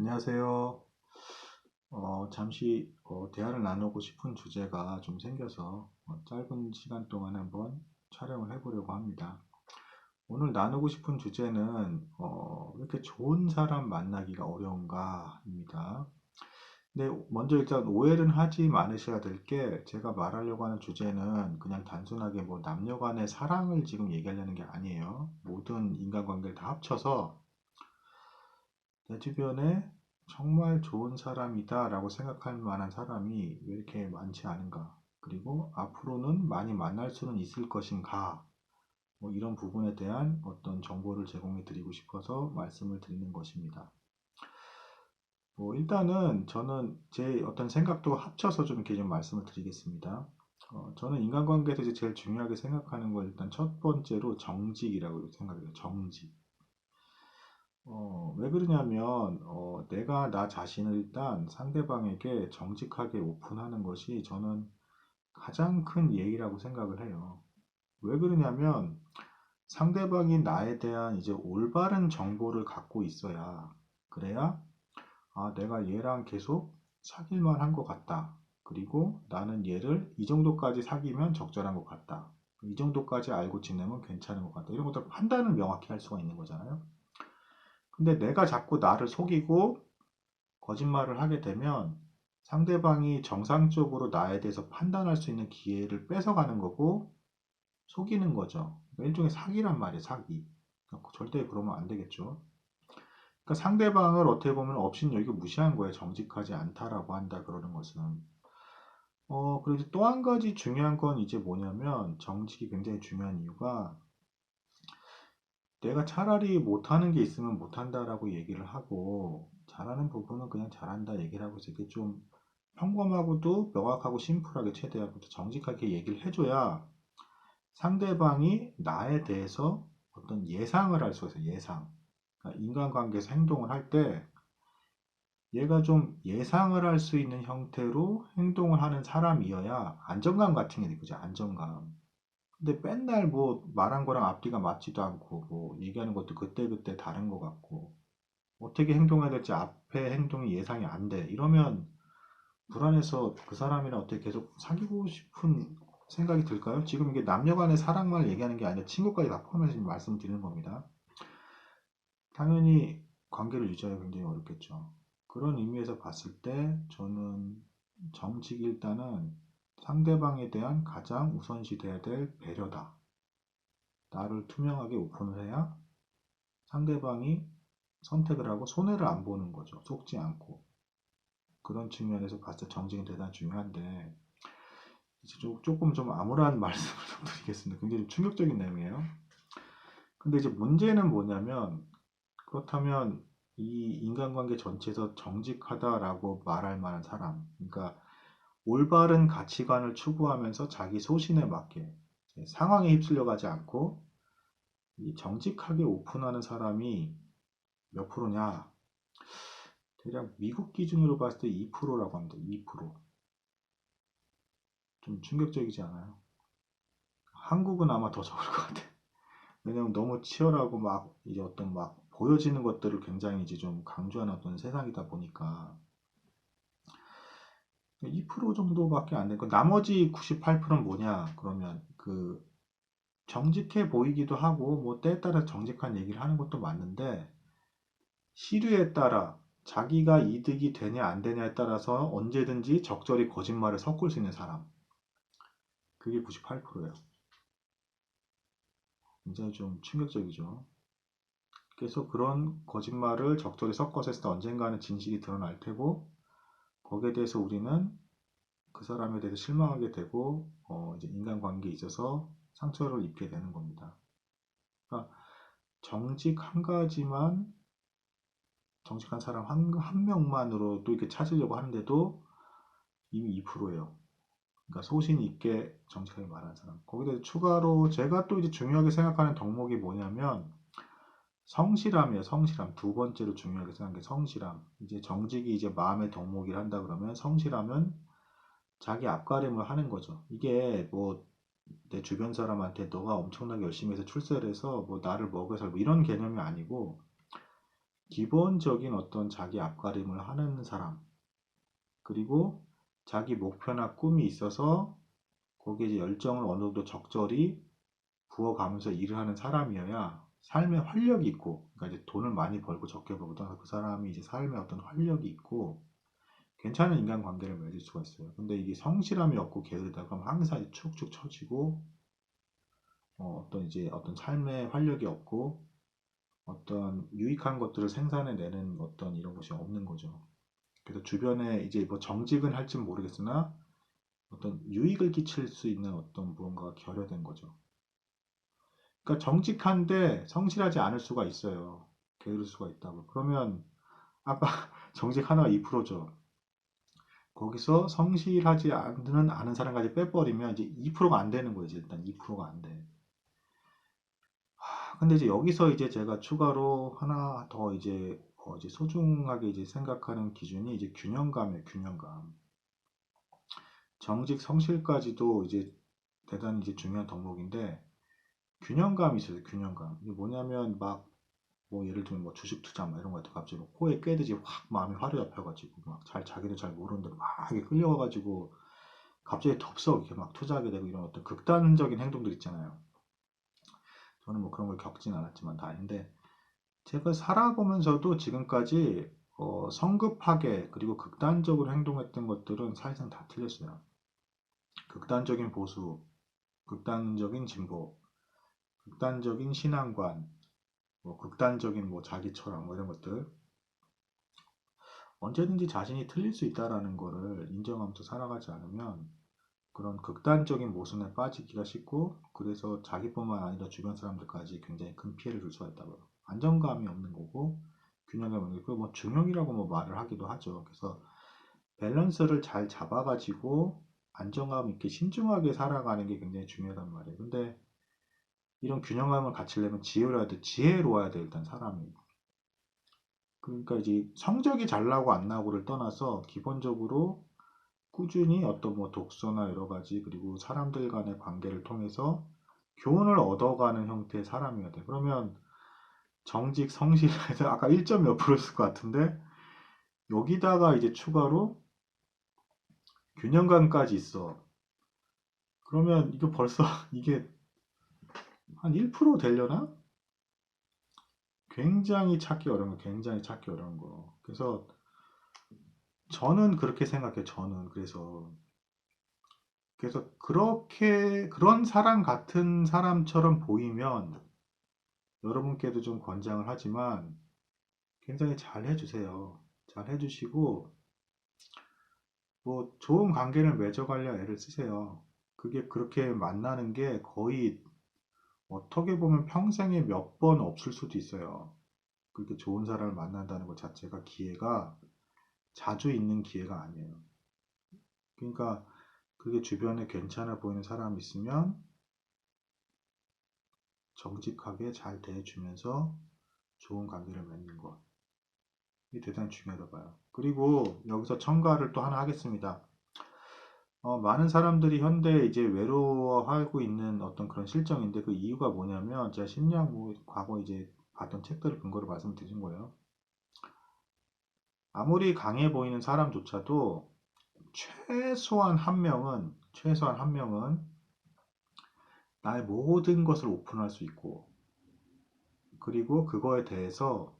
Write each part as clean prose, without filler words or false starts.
안녕하세요. 잠시 대화를 나누고 싶은 주제가 좀 생겨서 짧은 시간 동안 한번 촬영을 해보려고 합니다. 오늘 나누고 싶은 주제는 왜 이렇게 좋은 사람 만나기가 어려운가입니다. 근데 먼저 일단 오해는 하지 않으셔야 될 게, 제가 말하려고 하는 주제는 그냥 단순하게 뭐 남녀 간의 사랑을 지금 얘기하려는 게 아니에요. 모든 인간관계를 다 합쳐서 내 주변에 정말 좋은 사람이다 라고 생각할 만한 사람이 왜 이렇게 많지 않은가? 그리고 앞으로는 많이 만날 수는 있을 것인가? 뭐 이런 부분에 대한 어떤 정보를 제공해 드리고 싶어서 말씀을 드리는 것입니다. 뭐 일단은 저는 제 어떤 생각도 합쳐서 좀 이렇게 좀 말씀을 드리겠습니다. 저는 인간관계에서 이제 제일 중요하게 생각하는 건 일단 첫 번째로 정직이라고 생각해요. 정직. 왜 그러냐면, 내가 나 자신을 일단 상대방에게 정직하게 오픈하는 것이 저는 가장 큰 예의라고 생각을 해요. 왜 그러냐면, 상대방이 나에 대한 이제 올바른 정보를 갖고 있어야, 그래야, 아, 내가 얘랑 계속 사귈만 한 것 같다. 그리고 나는 얘를 이 정도까지 사귀면 적절한 것 같다. 이 정도까지 알고 지내면 괜찮은 것 같다. 이런 것들 판단을 명확히 할 수가 있는 거잖아요. 근데 내가 자꾸 나를 속이고 거짓말을 하게 되면 상대방이 정상적으로 나에 대해서 판단할 수 있는 기회를 뺏어가는 거고 속이는 거죠. 그러니까 일종의 사기란 말이에요, 사기. 그러니까 절대 그러면 안 되겠죠. 그러니까 상대방을 어떻게 보면 업신여기고 무시한 거예요. 정직하지 않다라고 한다 그러는 것은. 그리고 또 한 가지 중요한 건 이제 뭐냐면 정직이 굉장히 중요한 이유가 내가 차라리 못하는 게 있으면 못한다라고 얘기를 하고 잘하는 부분은 그냥 잘한다 얘기를 하고 이렇게 좀 평범하고도 명확하고 심플하게 최대한 정직하게 얘기를 해줘야 상대방이 나에 대해서 어떤 예상을 할 수가 있어요. 예상. 그러니까 인간관계에서 행동을 할 때 얘가 좀 예상을 할 수 있는 형태로 행동을 하는 사람이어야 안정감 같은 게 느껴져. 안정감. 근데 맨날 뭐 말한 거랑 앞뒤가 맞지도 않고 뭐 얘기하는 것도 그때그때 다른 것 같고 어떻게 행동해야 될지 앞에 행동이 예상이 안 돼. 이러면 불안해서 그 사람이랑 어떻게 계속 사귀고 싶은 생각이 들까요? 지금 이게 남녀 간의 사랑만 얘기하는 게 아니라 친구까지 다 포함해서 지금 말씀드리는 겁니다. 당연히 관계를 유지하기가 굉장히 어렵겠죠. 그런 의미에서 봤을 때 저는 정직이 일단은 상대방에 대한 가장 우선시 돼야 될 배려다. 나를 투명하게 오픈을 해야 상대방이 선택을 하고 손해를 안 보는 거죠. 속지 않고. 그런 측면에서 봤을 때 정직은 대단히 중요한데, 이제 조금 좀 암울한 말씀을 좀 드리겠습니다. 굉장히 충격적인 내용이에요. 근데 이제 문제는 뭐냐면, 그렇다면 이 인간관계 전체에서 정직하다라고 말할 만한 사람, 그러니까 올바른 가치관을 추구하면서 자기 소신에 맞게 상황에 휩쓸려 가지 않고 이 정직하게 오픈하는 사람이 몇 프로냐? 대략 미국 기준으로 봤을 때 2%라고 합니다. 2%. 좀 충격적이지 않아요? 한국은 아마 더 적을 것 같아요. 왜냐면 너무 치열하고 막 이제 어떤 막 보여지는 것들을 굉장히 이제 좀 강조하는 어떤 세상이다 보니까 2% 정도밖에 안 되고 나머지 98%는 뭐냐? 그러면 그 정직해 보이기도 하고 뭐 때에 따라 정직한 얘기를 하는 것도 맞는데 시류에 따라 자기가 이득이 되냐 안 되냐에 따라서 언제든지 적절히 거짓말을 섞을 수 있는 사람. 그게 98%예요. 굉장히 좀 충격적이죠. 그래서 그런 거짓말을 적절히 섞어서 했을 때 언젠가는 진실이 드러날 테고 거기에 대해서 우리는 그 사람에 대해서 실망하게 되고 이제 인간관계에 있어서 상처를 입게 되는 겁니다. 그러니까 정직 한 가지만 정직한 사람 한 명만으로도 이렇게 찾으려고 하는데도 이미 2%예요. 그러니까 소신 있게 정직하게 말하는 사람. 거기다 추가로 제가 또 이제 중요하게 생각하는 덕목이 뭐냐면 성실함이에요. 성실함. 두 번째로 중요하게 생각한 게 성실함. 이제 정직이 이제 마음의 덕목이라 한다 그러면 성실함은 자기 앞가림을 하는 거죠. 이게 뭐 내 주변 사람한테 너가 엄청나게 열심히 해서 출세를 해서 뭐 나를 먹여서 뭐 이런 개념이 아니고 기본적인 어떤 자기 앞가림을 하는 사람, 그리고 자기 목표나 꿈이 있어서 거기에 이제 열정을 어느 정도 적절히 부어가면서 일을 하는 사람이어야 삶에 활력이 있고, 그러니까 이제 돈을 많이 벌고 적게 벌고보다 그 사람이 이제 삶에 어떤 활력이 있고 괜찮은 인간관계를 맺을 수가 있어요. 근데 이게 성실함이 없고 게으르다 그러면 항상 축축 처지고 어떤 이제 어떤 삶에 활력이 없고 어떤 유익한 것들을 생산해내는 어떤 이런 것이 없는 거죠. 그래서 주변에 이제 뭐 정직은 할지 모르겠으나 어떤 유익을 끼칠 수 있는 어떤 무언가가 결여된 거죠. 그러니까 정직한데 성실하지 않을 수가 있어요. 게으를 수가 있다고. 그러면 아까 정직 하나가 2%죠. 거기서 성실하지 않은 사람까지 빼버리면 이제 2%가 안 되는 거예요. 이제 일단 2%가 안 돼. 근데 이제 여기서 이제 제가 추가로 하나 더 이제 소중하게 이제 생각하는 기준이 이제 균형감이에요. 균형감. 정직 성실까지도 이제 대단히 이제 중요한 덕목인데 균형감이 있어요. 균형감. 이게 뭐냐면 막 뭐 예를 들면 뭐 주식 투자 막 이런 거 같아 갑자기 뭐 코에 깨듯이 확 마음이 화려잡혀가지고 막 잘 자기도 잘 모르는데 막 이게 끌려와가지고 갑자기 덥석 이렇게 막 투자하게 되고 이런 어떤 극단적인 행동들 있잖아요. 저는 뭐 그런 걸 겪진 않았지만 다행인데 제가 살아보면서도 지금까지 성급하게 그리고 극단적으로 행동했던 것들은 사실상 다 틀렸어요. 극단적인 보수, 극단적인 진보, 극단적인 신앙관, 뭐 극단적인 뭐 자기 철학 뭐 이런 것들 언제든지 자신이 틀릴 수 있다라는 거를 인정하면서 살아가지 않으면 그런 극단적인 모순에 빠지기가 쉽고 그래서 자기뿐만 아니라 주변 사람들까지 굉장히 큰 피해를 줄 수가 있다고요. 안정감이 없는 거고 균형감이 없는 거고 뭐 중용이라고 뭐 말을 하기도 하죠. 그래서 밸런스를 잘 잡아가지고 안정감 있게 신중하게 살아가는 게 굉장히 중요하단 말이에요. 근데 이런 균형감을 갖추려면 지혜로워야 돼 일단 사람이. 그러니까 이제 성적이 잘 나고 안 나고를 떠나서 기본적으로 꾸준히 어떤 뭐 독서나 여러 가지 그리고 사람들 간의 관계를 통해서 교훈을 얻어가는 형태의 사람이어야 돼. 그러면 정직, 성실해서 아까 1점 몇 프로였을 것 같은데 여기다가 이제 추가로 균형감까지 있어. 그러면 이거 벌써 이게 한 1% 되려나? 굉장히 찾기 어려운 거, 굉장히 찾기 어려운 거. 그래서 저는 그렇게 생각해요. 저는 그래서 그렇게 그런 사람 같은 사람처럼 보이면 여러분께도 좀 권장을 하지만 굉장히 잘 해주세요. 잘 해주시고 뭐 좋은 관계를 맺어가려 애를 쓰세요. 그게 그렇게 만나는 게 거의 어떻게 보면 평생에 몇 번 없을 수도 있어요. 그렇게 좋은 사람을 만난다는 것 자체가 기회가 자주 있는 기회가 아니에요. 그러니까 그게 주변에 괜찮아 보이는 사람이 있으면 정직하게 잘 대해주면서 좋은 관계를 맺는 것. 이게 대단히 중요하다 봐요. 그리고 여기서 첨가를 또 하나 하겠습니다. 많은 사람들이 현대에 이제 외로워하고 있는 어떤 그런 실정인데 그 이유가 뭐냐면 제가 심리학 뭐 과거 이제 봤던 책들을 근거로 말씀드린 거예요. 아무리 강해 보이는 사람조차도 최소한 한 명은 나의 모든 것을 오픈할 수 있고 그리고 그거에 대해서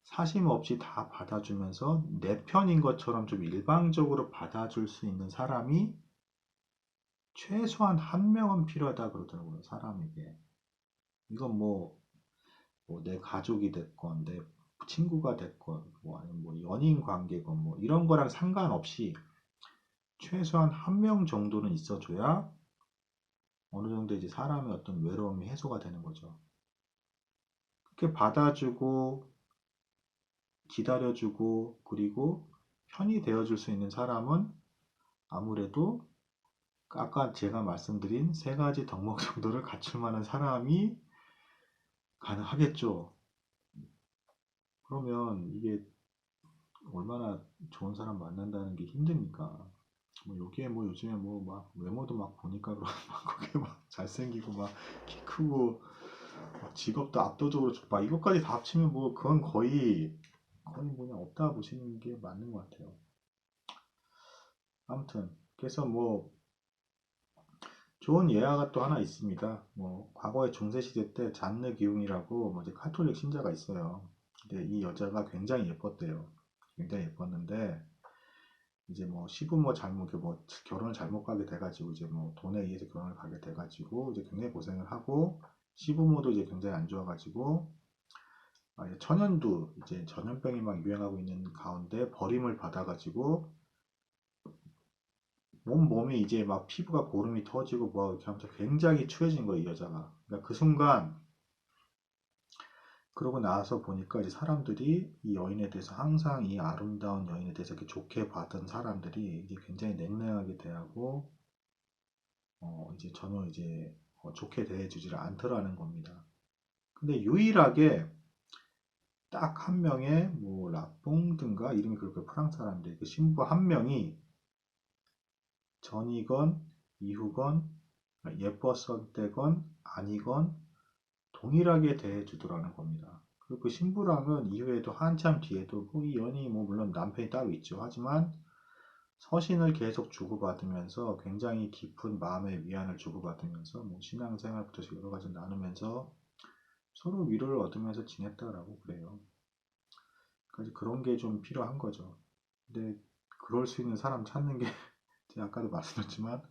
사심 없이 다 받아주면서 내 편인 것처럼 좀 일방적으로 받아줄 수 있는 사람이 최소한 한 명은 필요하다 그러더라고요, 사람에게. 이건 뭐 내 가족이 됐건, 내 친구가 됐건, 뭐 아니면 뭐 연인 관계건, 뭐 이런 거랑 상관없이 최소한 한 명 정도는 있어줘야 어느 정도 이제 사람의 어떤 외로움이 해소가 되는 거죠. 그렇게 받아주고, 기다려주고, 그리고 편이 되어줄 수 있는 사람은 아무래도 아까 제가 말씀드린 세 가지 덕목 정도를 갖출 만한 사람이 가능하겠죠. 그러면 이게 얼마나 좋은 사람 만난다는 게 힘드니까. 뭐 여기에 뭐 요즘에 뭐 막 외모도 막 보니까 막 그게 막 잘생기고 막 키 크고 막 직업도 압도적으로 막 이것까지 다 합치면 뭐 그건 거의 거의 뭐 그냥 없다 보시는 게 맞는 것 같아요. 아무튼 그래서 뭐 좋은 예화가 또 하나 있습니다. 뭐 과거에 중세 시대 때 잔느 기웅이라고 뭐 이제 카톨릭 신자가 있어요. 근데 이 여자가 굉장히 예뻤대요. 굉장히 예뻤는데 이제 뭐 시부모 잘못 뭐 결혼을 잘못 가게 돼가지고 이제 뭐 돈에 의해서 결혼을 가게 돼가지고 이제 굉장히 고생을 하고 시부모도 이제 굉장히 안 좋아가지고 이제 천연두 이제 전염병이 막 유행하고 있는 가운데 버림을 받아가지고 몸이 이제 막 피부가 고름이 터지고 뭐 이렇게 하면서 굉장히 추해진 거예요, 이 여자가. 그러니까 그 순간 그러고 나서 보니까 이제 사람들이 이 여인에 대해서 항상 이 아름다운 여인에 대해서 이렇게 좋게 봤던 사람들이 이제 굉장히 냉랭하게 대하고 이제 전혀 이제 좋게 대해주지를 않더라는 겁니다. 근데 유일하게 딱 한 명의 뭐 라뽕든가 이름이 그렇게 프랑스 사람인데 그 신부 한 명이 전이건 이후건 예뻤을 때건 아니건 동일하게 대해주더라는 겁니다. 그리고 그 신부랑은 이후에도 한참 뒤에도 이 연이 뭐 물론 남편이 따로 있죠. 하지만 서신을 계속 주고받으면서 굉장히 깊은 마음의 위안을 주고받으면서 뭐 신앙생활부터 여러 가지 나누면서 서로 위로를 얻으면서 지냈다라고 그래요. 그래서 그런 게 좀 필요한 거죠. 근데 그럴 수 있는 사람 찾는 게 제가 아까도 말씀드렸지만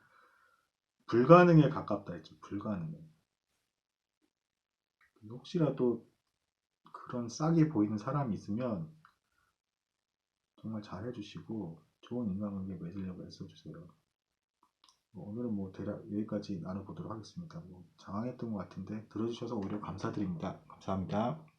불가능에 가깝다 했죠. 불가능에. 혹시라도 그런 싸게 보이는 사람이 있으면 정말 잘해주시고 좋은 인간관계 맺으려고 애써주세요. 오늘은 뭐 대략 여기까지 나눠보도록 하겠습니다. 뭐 장황했던 것 같은데 들어주셔서 오히려 감사드립니다. 감사합니다.